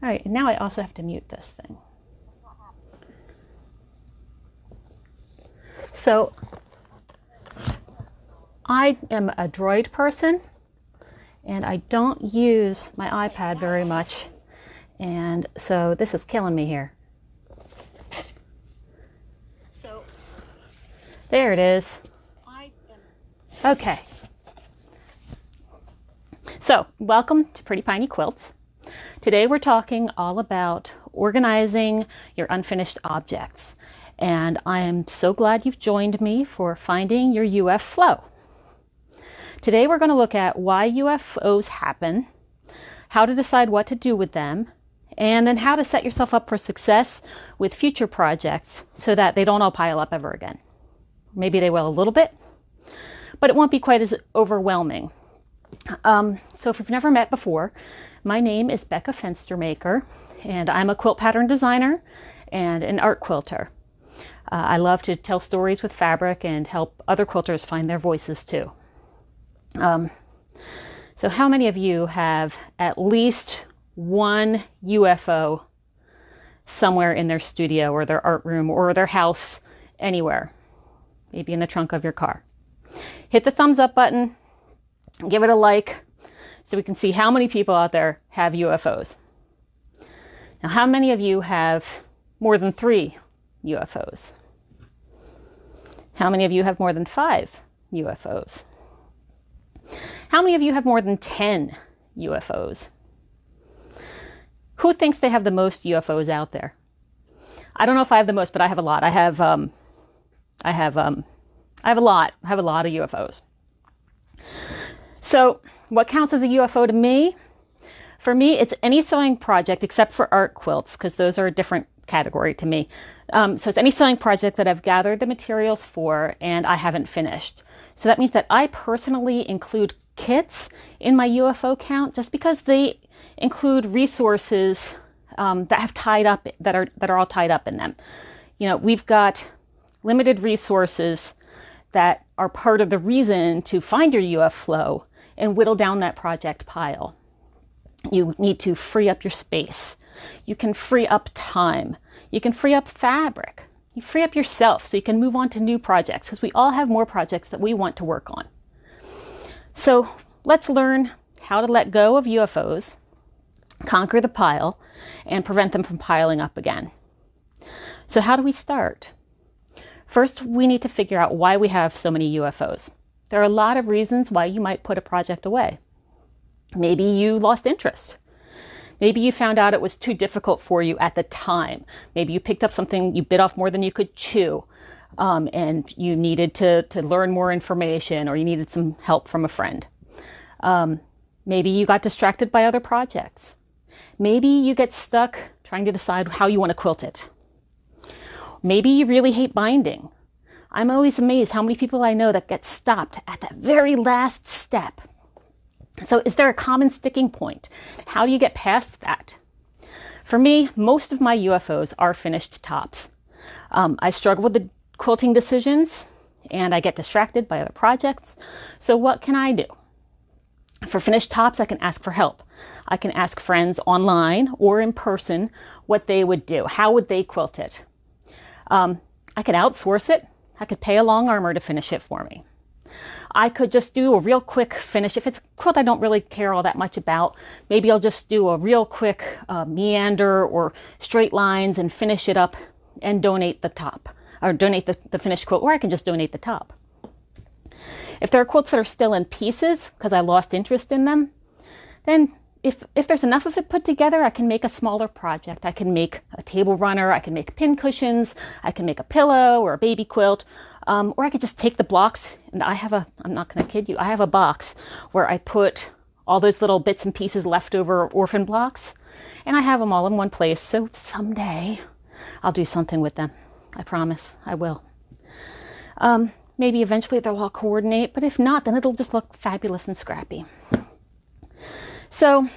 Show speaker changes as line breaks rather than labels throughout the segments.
All right, and now I also have to mute this thing. So I am a Droid person, and I don't use my iPad very much, and so this is killing me here. So there it is. Okay. So welcome to Pretty Piney Quilts. Today we're talking all about organizing your unfinished objects. And I am so glad you've joined me for finding your UF flow. Today we're going to look at why UFOs happen, how to decide what to do with them, and then how to set yourself up for success with future projects so that they don't all pile up ever again. Maybe they will a little bit, but it won't be quite as overwhelming. So if we've never met before, my name is Becca Fenstermaker, and I'm a quilt pattern designer and an art quilter. I love to tell stories with fabric and help other quilters find their voices too. So how many of you have at least one UFO somewhere in their studio or their art room or their house, anywhere? Maybe in the trunk of your car. Hit the thumbs up button, give it a like, so we can see how many people out there have UFOs. Now, how many of you have more than 3 UFOs? How many of you have more than 5 UFOs? How many of you have more than 10 UFOs? Who thinks they have the most UFOs out there? I don't know if I have the most, but I have a lot. I have a lot of UFOs. So what counts as a UFO to me? For me, it's any sewing project except for art quilts, because those are a different category to me. So it's any sewing project that I've gathered the materials for and I haven't finished. So that means that I personally include kits in my UFO count just because they include resources that have tied up, that are all tied up in them. You know, we've got limited resources that are part of the reason to find your UF flow and whittle down that project pile. You need to free up your space. You can free up time. You can free up fabric. You free up yourself so you can move on to new projects, because we all have more projects that we want to work on. So let's learn how to let go of UFOs, conquer the pile, and prevent them from piling up again. So how do we start? First, we need to figure out why we have so many UFOs. There are a lot of reasons why you might put a project away. Maybe you lost interest. Maybe you found out it was too difficult for you at the time. Maybe you picked up something, you bit off more than you could chew, and you needed to learn more information, or you needed some help from a friend. Maybe you got distracted by other projects. Maybe you get stuck trying to decide how you want to quilt it. Maybe you really hate binding. I'm always amazed how many people I know that get stopped at that very last step. So is there a common sticking point? How do you get past that? For me, most of my UFOs are finished tops. I struggle with the quilting decisions and I get distracted by other projects. So what can I do? For finished tops, I can ask for help. I can ask friends online or in person what they would do. How would they quilt it? I could outsource it. I could pay a long armor to finish it for me. I could just do a real quick finish. If it's a quilt I don't really care all that much about, maybe I'll just do a real quick meander or straight lines and finish it up and donate the top, or donate the finished quilt, or I can just donate the top. If there are quilts that are still in pieces because I lost interest in them, then if there's enough of it put together, I can make a smaller project. I can make a table runner, I can make pin cushions, I can make a pillow or a baby quilt, or I could just take the blocks, and I'm not going to kid you, I have a box where I put all those little bits and pieces leftover orphan blocks, and I have them all in one place, so someday I'll do something with them. I promise, I will. Maybe eventually they'll all coordinate, but if not, then it'll just look fabulous and scrappy. So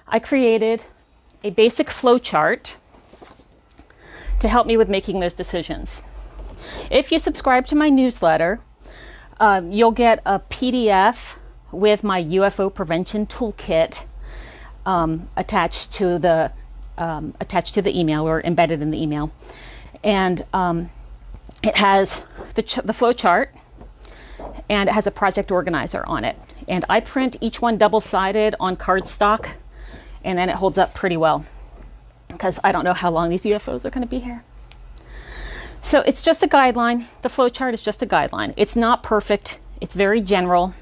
I created a basic flowchart to help me with making those decisions. If you subscribe to my newsletter, you'll get a PDF with my UFO prevention toolkit attached to the email or embedded in the email. And it has the flow chart, and it has a project organizer on it. And I print each one double-sided on cardstock, and then it holds up pretty well because I don't know how long these UFOs are going to be here. So it's just a guideline. The flow chart is just a guideline. It's not perfect. It's very general.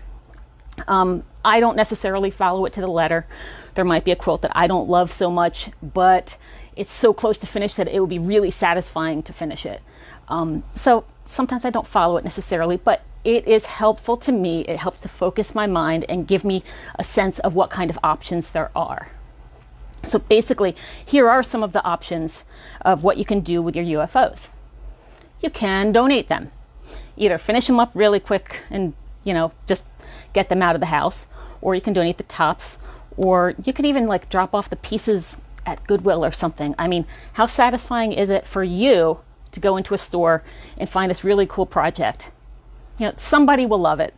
I don't necessarily follow it to the letter. There might be a quilt that I don't love so much, but it's so close to finish that it would be really satisfying to finish it. So sometimes I don't follow it necessarily, but it is helpful to me. It helps to focus my mind and give me a sense of what kind of options there are. So basically, here are some of the options of what you can do with your UFOs. You can donate them. Either finish them up really quick and, just get them out of the house, or you can donate the tops, or you can even like drop off the pieces at Goodwill or something. I mean, how satisfying is it for you to go into a store and find this really cool project? Somebody will love it.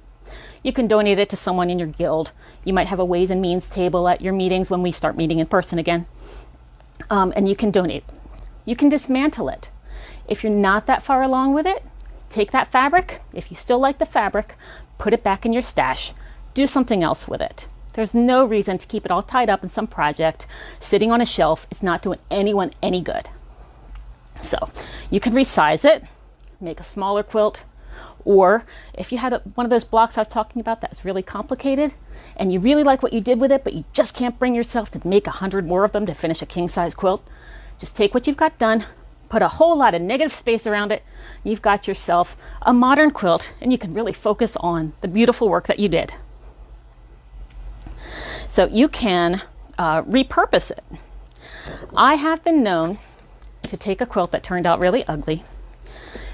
You can donate it to someone in your guild. You might have a ways and means table at your meetings when we start meeting in person again. And you can donate. You can dismantle it. If you're not that far along with it, take that fabric. If you still like the fabric, put it back in your stash. Do something else with it. There's no reason to keep it all tied up in some project sitting on a shelf. It's not doing anyone any good. So you can resize it, make a smaller quilt, or if you had one of those blocks I was talking about that's really complicated and you really like what you did with it, but you just can't bring yourself to make 100 more of them to finish a king-size quilt, just take what you've got done, put a whole lot of negative space around it, you've got yourself a modern quilt, and you can really focus on the beautiful work that you did. So you can repurpose it. I have been known to take a quilt that turned out really ugly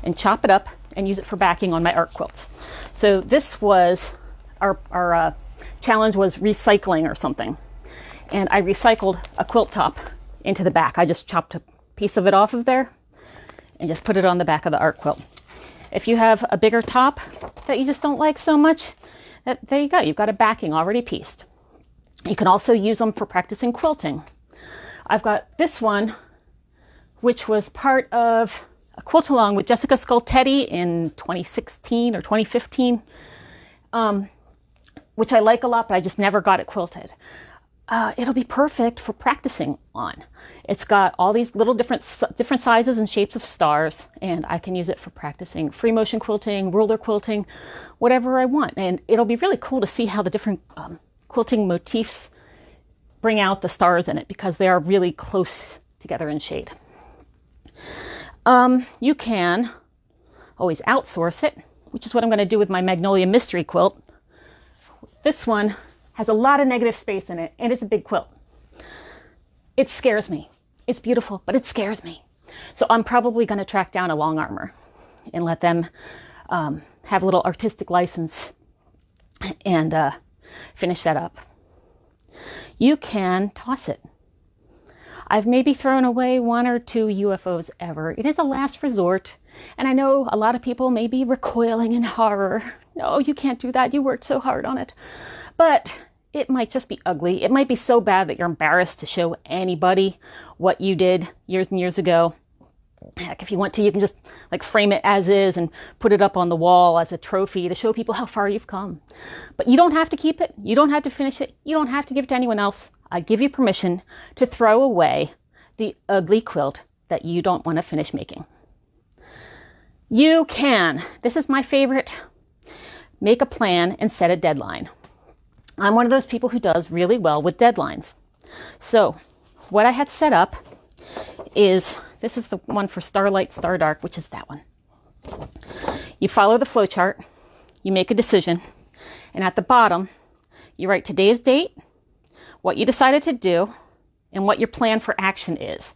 and chop it up and use it for backing on my art quilts. So this was our challenge was recycling or something. And I recycled a quilt top into the back. I just chopped a piece of it off of there and just put it on the back of the art quilt. If you have a bigger top that you just don't like so much, there you go. You've got a backing already pieced. You can also use them for practicing quilting. I've got this one, which was part of a quilt along with Jessica Scoltetti in 2016 or 2015, which I like a lot, but I just never got it quilted. It'll be perfect for practicing on. It's got all these little different sizes and shapes of stars, and I can use it for practicing free motion quilting, ruler quilting, whatever I want. And it'll be really cool to see how the different quilting motifs bring out the stars in it, because they are really close together in shade. You can always outsource it, which is what I'm going to do with my Magnolia Mystery quilt. This one has a lot of negative space in it, and it's a big quilt. It scares me. It's beautiful, but it scares me. So I'm probably going to track down a long armor and let them have a little artistic license and finish that up. You can toss it. I've maybe thrown away 1 or 2 UFOs ever. It is a last resort. And I know a lot of people may be recoiling in horror. No, you can't do that. You worked so hard on it. But it might just be ugly. It might be so bad that you're embarrassed to show anybody what you did years and years ago. Heck, if you want to, you can just like frame it as is and put it up on the wall as a trophy to show people how far you've come. But you don't have to keep it. You don't have to finish it. You don't have to give it to anyone else. I give you permission to throw away the ugly quilt that you don't want to finish making. You can, this is my favorite, make a plan and set a deadline. I'm one of those people who does really well with deadlines. So what I have set up is, this is the one for Starlight, Stardark, which is that one. You follow the flowchart, you make a decision, and at the bottom, you write today's date, what you decided to do, and what your plan for action is.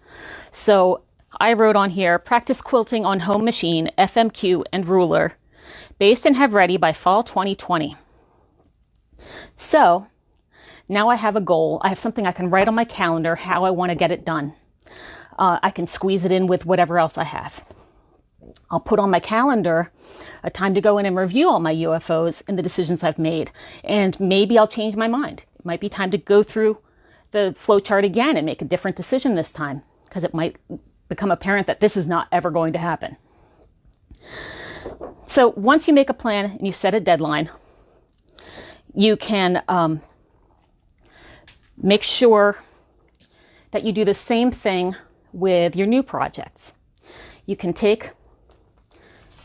So I wrote on here, practice quilting on home machine, FMQ, and ruler, based and have ready by fall 2020. So now I have a goal. I have something I can write on my calendar, how I want to get it done. I can squeeze it in with whatever else I have. I'll put on my calendar a time to go in and review all my UFOs and the decisions I've made. And maybe I'll change my mind. It might be time to go through the flowchart again and make a different decision this time, because it might become apparent that this is not ever going to happen. So once you make a plan and you set a deadline, you can make sure that you do the same thing with your new projects. You can take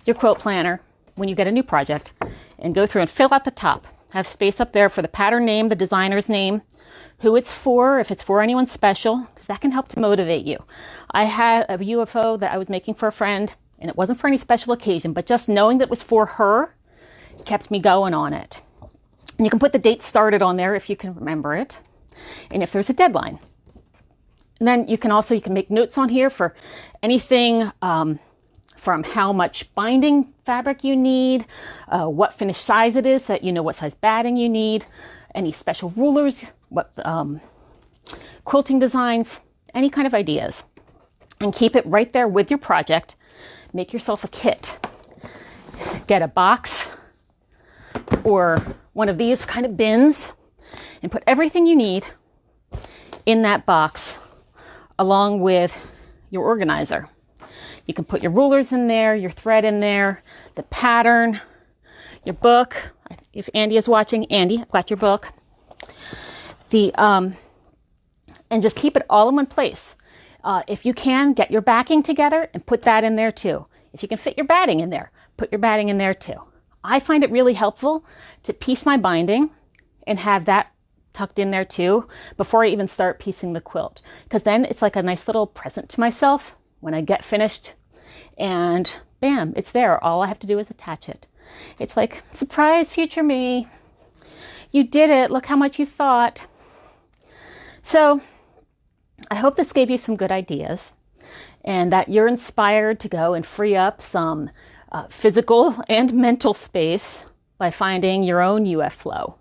your quilt planner when you get a new project and go through and fill out the top. Have space up there for the pattern name, the designer's name, who it's for, if it's for anyone special, because that can help to motivate you. I had a UFO that I was making for a friend, and it wasn't for any special occasion, but just knowing that it was for her kept me going on it. And you can put the date started on there if you can remember it, and if there's a deadline. And then you can make notes on here for anything from how much binding fabric you need, what finish size it is, so that you know what size batting you need, any special rulers, what quilting designs, any kind of ideas. And keep it right there with your project. Make yourself a kit. Get a box or one of these kind of bins and put everything you need in that box along with your organizer. You can put your rulers in there, your thread in there, the pattern, your book. If Andy is watching, Andy, I've got your book. And just keep it all in one place. If you can, get your backing together and put that in there too. If you can fit your batting in there, put your batting in there too. I find it really helpful to piece my binding and have that tucked in there too before I even start piecing the quilt. Because then it's like a nice little present to myself when I get finished and bam, it's there. All I have to do is attach it. It's like, surprise, future me. You did it. Look how much you thought. So I hope this gave you some good ideas and that you're inspired to go and free up some physical and mental space by finding your own UF flow.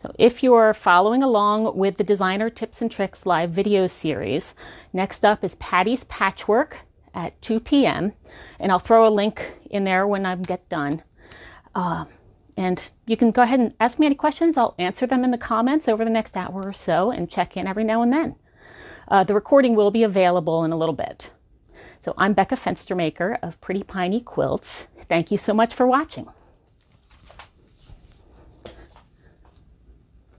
So if you're following along with the Designer Tips and Tricks live video series, next up is Patty's Patchwork at 2 p.m. And I'll throw a link in there when I get done. And you can go ahead and ask me any questions. I'll answer them in the comments over the next hour or so and check in every now and then. The recording will be available in a little bit. So I'm Becca Fenstermaker of Pretty Piney Quilts. Thank you so much for watching.